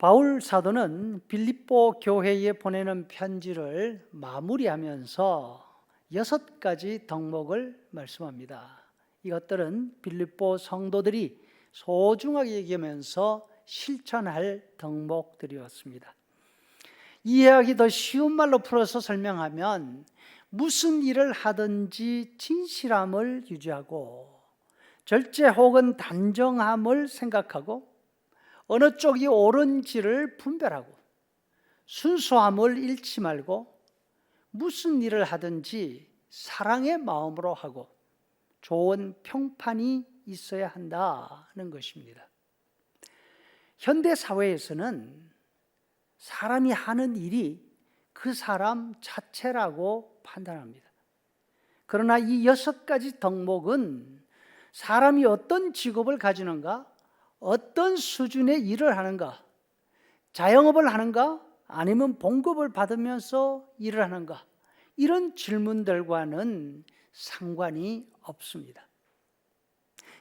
바울 사도는 빌립보 교회에 보내는 편지를 마무리하면서 6가지 덕목을 말씀합니다. 이것들은 빌립보 성도들이 소중하게 여기면서 실천할 덕목들이었습니다. 이해하기 더 쉬운 말로 풀어서 설명하면 무슨 일을 하든지 진실함을 유지하고 절제 혹은 단정함을 생각하고 어느 쪽이 옳은지를 분별하고 순수함을 잃지 말고 무슨 일을 하든지 사랑의 마음으로 하고 좋은 평판이 있어야 한다는 것입니다. 현대 사회에서는 사람이 하는 일이 그 사람 자체라고 판단합니다. 그러나 이 6가지 덕목은 사람이 어떤 직업을 가지는가, 어떤 수준의 일을 하는가, 자영업을 하는가, 아니면 봉급을 받으면서 일을 하는가, 이런 질문들과는 상관이 없습니다.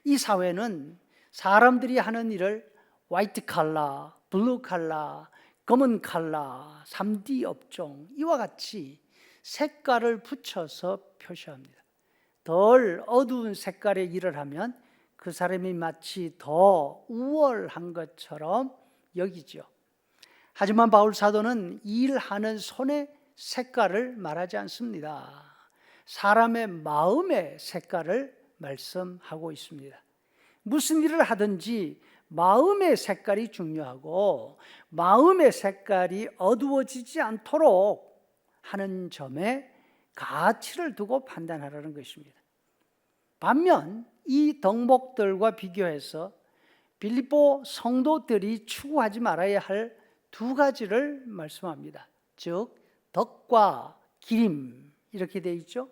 이 사회는 사람들이 하는 일을 화이트 칼라, 블루 칼라, 검은 칼라, 3D 업종 이와 같이 색깔을 붙여서 표시합니다. 덜 어두운 색깔의 일을 하면 그 사람이 마치 더 우월한 것처럼 여기죠. 하지만 바울 사도는 일하는 손의 색깔을 말하지 않습니다. 사람의 마음의 색깔을 말씀하고 있습니다. 무슨 일을 하든지 마음의 색깔이 중요하고 마음의 색깔이 어두워지지 않도록 하는 점에 가치를 두고 판단하라는 것입니다. 반면 이 덕목들과 비교해서 빌립보 성도들이 추구하지 말아야 할 2가지를 말씀합니다. 즉 덕과 기림, 이렇게 되어 있죠.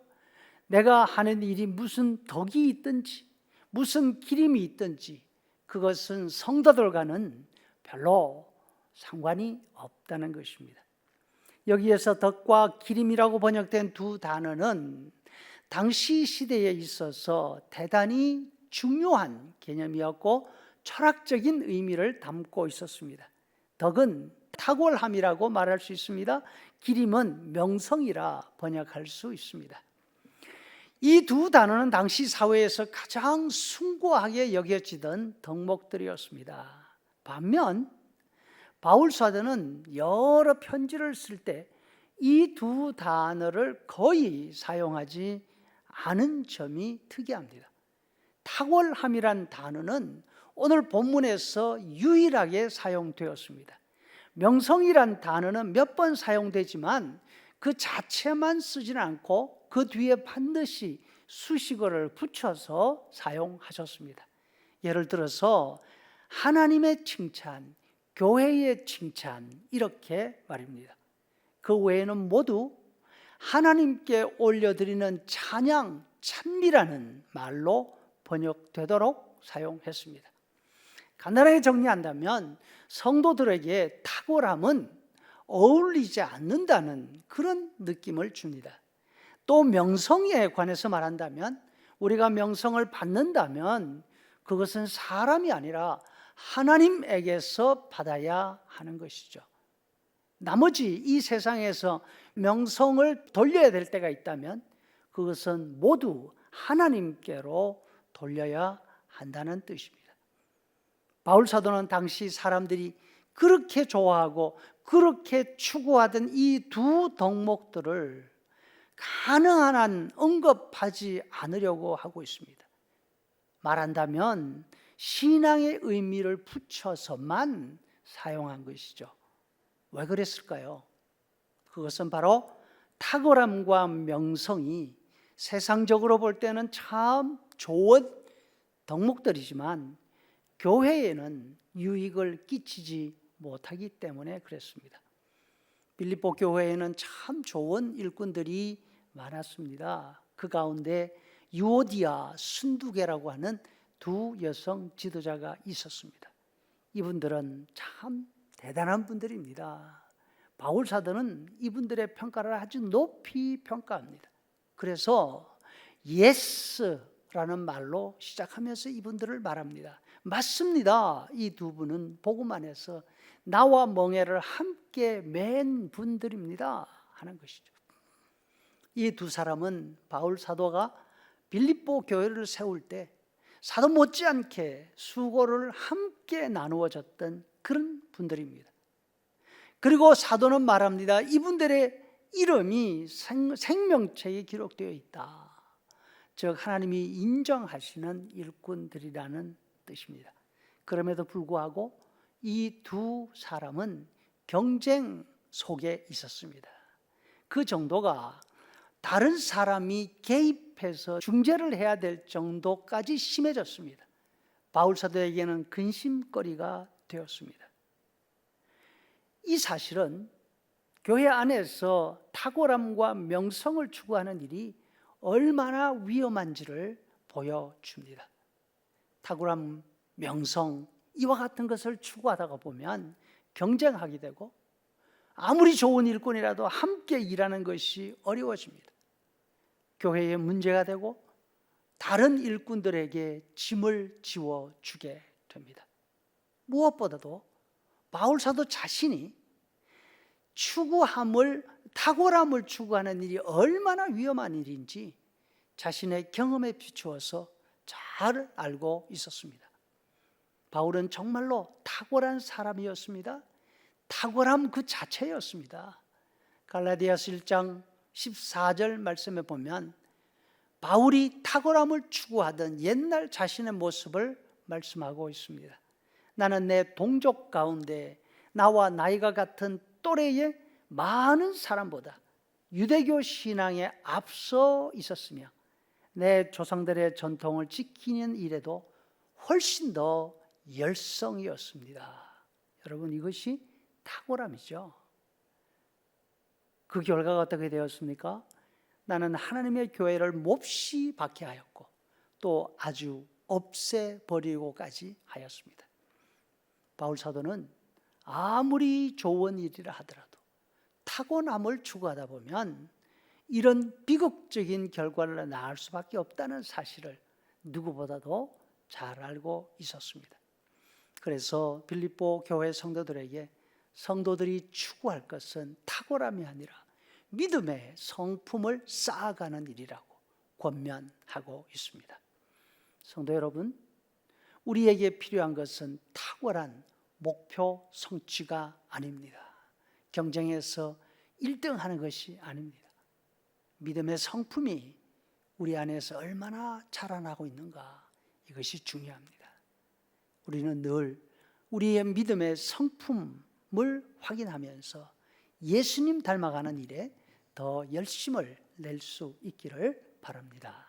내가 하는 일이 무슨 덕이 있든지 무슨 기림이 있든지 그것은 성도들과는 별로 상관이 없다는 것입니다. 여기에서 덕과 기림이라고 번역된 2 단어는 당시 시대에 있어서 대단히 중요한 개념이었고 철학적인 의미를 담고 있었습니다. 덕은 탁월함이라고 말할 수 있습니다. 기림은 명성이라 번역할 수 있습니다. 이 2 단어는 당시 사회에서 가장 숭고하게 여겨지던 덕목들이었습니다. 반면 바울 사도는 여러 편지를 쓸 때 이 2 단어를 거의 사용하지 않은 점이 특이합니다. 탁월함이란 단어는 오늘 본문에서 유일하게 사용되었습니다. 명성이란 단어는 몇 번 사용되지만 그 자체만 쓰지는 않고 그 뒤에 반드시 수식어를 붙여서 사용하셨습니다. 예를 들어서 하나님의 칭찬, 교회의 칭찬 이렇게 말입니다. 그 외에는 모두 하나님께 올려드리는 찬양, 찬미라는 말로 번역되도록 사용했습니다. 간단하게 정리한다면 성도들에게 탁월함은 어울리지 않는다는 그런 느낌을 줍니다. 또 명성에 관해서 말한다면 우리가 명성을 받는다면 그것은 사람이 아니라 하나님에게서 받아야 하는 것이죠. 나머지 이 세상에서 명성을 돌려야 될 때가 있다면 그것은 모두 하나님께로 돌려야 한다는 뜻입니다. 바울 사도는 당시 사람들이 그렇게 좋아하고 그렇게 추구하던 이 2 덕목들을 가능한 한 언급하지 않으려고 하고 있습니다. 말한다면 신앙의 의미를 붙여서만 사용한 것이죠. 왜 그랬을까요? 그것은 바로 탁월함과 명성이 세상적으로 볼 때는 참 좋은 덕목들이지만 교회에는 유익을 끼치지 못하기 때문에 그랬습니다. 빌립보 교회에는 참 좋은 일꾼들이 많았습니다. 그 가운데 유오디아, 순두계라고 하는 2 여성 지도자가 있었습니다. 이분들은 참 대단한 분들입니다. 바울 사도는 이분들의 평가를 아주 높이 평가합니다. 그래서 예스라는 말로 시작하면서 이분들을 말합니다. 맞습니다. 이 두 분은 복음 안에서 나와 멍에를 함께 맨 분들입니다 하는 것이죠. 이 두 사람은 바울 사도가 빌립보 교회를 세울 때 사도 못지않게 수고를 함께 나누어졌던 그런 분들입니다. 그리고 사도는 말합니다. 이분들의 이름이 생명책에 기록되어 있다. 즉 하나님이 인정하시는 일꾼들이라는 뜻입니다. 그럼에도 불구하고 이 두 사람은 경쟁 속에 있었습니다. 그 정도가 다른 사람이 개입해서 중재를 해야 될 정도까지 심해졌습니다. 바울 사도에게는 근심거리가 되었습니다. 이 사실은 교회 안에서 탁월함과 명성을 추구하는 일이 얼마나 위험한지를 보여줍니다. 탁월함, 명성, 이와 같은 것을 추구하다가 보면 경쟁하게 되고 아무리 좋은 일꾼이라도 함께 일하는 것이 어려워집니다. 교회에 문제가 되고 다른 일꾼들에게 짐을 지워주게 됩니다. 무엇보다도 바울 사도 자신이 탁월함을 추구하는 일이 얼마나 위험한 일인지 자신의 경험에 비추어서 잘 알고 있었습니다. 바울은 정말로 탁월한 사람이었습니다. 탁월함 그 자체였습니다. 갈라디아서 1장 14절 말씀에 보면 바울이 탁월함을 추구하던 옛날 자신의 모습을 말씀하고 있습니다. 나는 내 동족 가운데 나와 나이가 같은 또래의 많은 사람보다 유대교 신앙에 앞서 있었으며 내 조상들의 전통을 지키는 일에도 훨씬 더 열성이었습니다. 여러분, 이것이 탁월함이죠. 그 결과가 어떻게 되었습니까? 나는 하나님의 교회를 몹시 박해하였고 또 아주 없애버리고까지 하였습니다. 바울 사도는 아무리 좋은 일이라 하더라도 타고남을 추구하다 보면 이런 비극적인 결과를 낳을 수밖에 없다는 사실을 누구보다도 잘 알고 있었습니다. 그래서 빌립보 교회 성도들에게 성도들이 추구할 것은 탁월함이 아니라 믿음의 성품을 쌓아가는 일이라고 권면하고 있습니다. 성도 여러분, 우리에게 필요한 것은 탁월한 목표 성취가 아닙니다. 경쟁에서 1등하는 것이 아닙니다. 믿음의 성품이 우리 안에서 얼마나 자라나고 있는가, 이것이 중요합니다. 우리는 늘 우리의 믿음의 성품을 확인하면서 예수님 닮아가는 일에 더 열심을 낼 수 있기를 바랍니다.